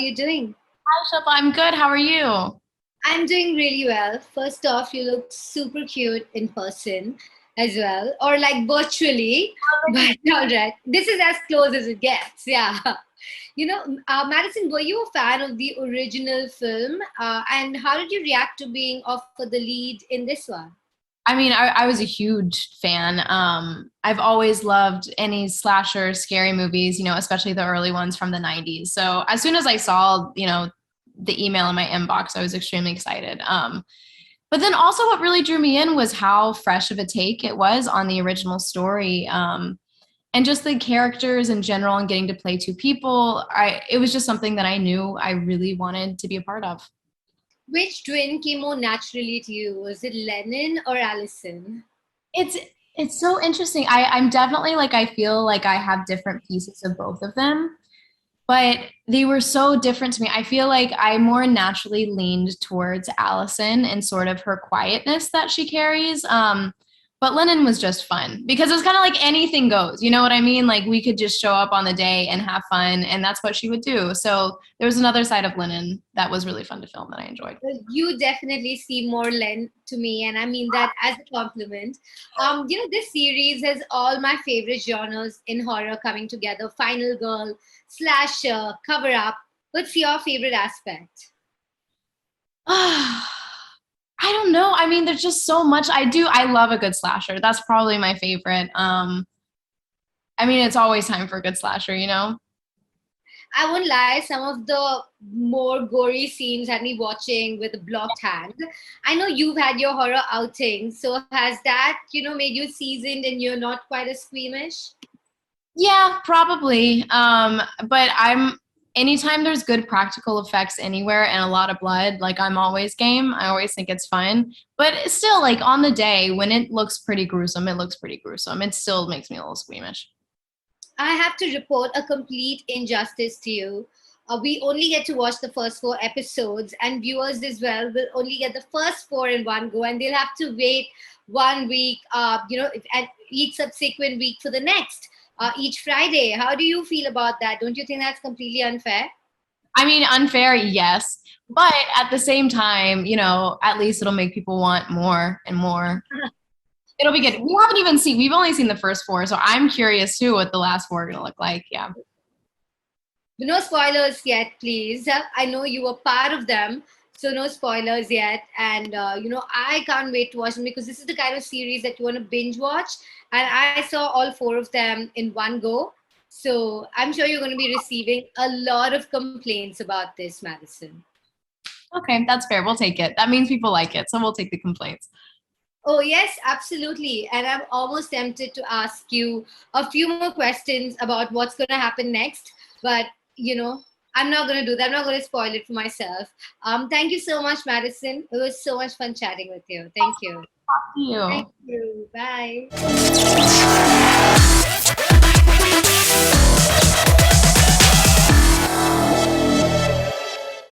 you doing? Hi, Shilpa. I'm good. How are you? I'm doing really well. First off, you look super cute in person as well, or like virtually. But all right, this is as close as it gets. Yeah. Madison, were you a fan of the original film? And how did you react to being offered the lead in this one? I was a huge fan. I've always loved any slasher, scary movies, especially the early ones from the 90s. So as soon as I saw, the email in my inbox, I was extremely excited. But then also what really drew me in was how fresh of a take it was on the original story. And just the characters in general and getting to play two people. It was just something that I knew I really wanted to be a part of. Which twin came more naturally to you? Was it Lennon or Allison? It's it's so interesting. I'm definitely like I feel like I have different pieces of both of them, but they were so different to me. I feel like I more naturally leaned towards Allison and sort of her quietness that she carries. But Lennon was just fun because it's kind of like anything goes. You know what I mean? Like we could just show up on the day and have fun, and that's what she would do. So there was another side of Lennon that was really fun to film that I enjoyed. Well, you definitely seem more Len to me, and I mean that as a compliment. This series has all my favorite genres in horror coming together: final girl, slasher, cover up. What's your favorite aspect? I don't know. I mean, there's just so much. I love a good slasher. That's probably my favorite. It's always time for a good slasher. I won't lie, some of the more gory scenes had me watching with a blocked hand. I know you've had your horror outing, so has that, made you seasoned and you're not quite as squeamish? Yeah, probably. But anytime there's good practical effects anywhere and a lot of blood, like I'm always game. I always think it's fun. But it's still, like on the day when it looks pretty gruesome, it looks pretty gruesome. It still makes me a little squeamish. I have to report a complete injustice to you. We only get to watch the first four episodes, and viewers as well will only get the first four in one go, and they'll have to wait 1 week, and each subsequent week for the next, each Friday. How do you feel about that? Don't you think that's completely unfair? Unfair, yes. But at the same time, at least it'll make people want more and more. It'll be good. We've only seen the first four, so I'm curious too what the last four are going to look like. Yeah. No spoilers yet, please. I know you were part of them, so no spoilers yet. And I can't wait to watch them because this is the kind of series that you want to binge watch. And I saw all four of them in one go. So I'm sure you're going to be receiving a lot of complaints about this, Madison. Okay, that's fair. We'll take it. That means people like it, so we'll take the complaints. Oh, yes, absolutely. And I'm almost tempted to ask you a few more questions about what's going to happen next. But, I'm not going to do that. I'm not going to spoil it for myself. Thank you so much, Madison. It was so much fun chatting with you. Thank you. Talk to Thank you. you. Bye.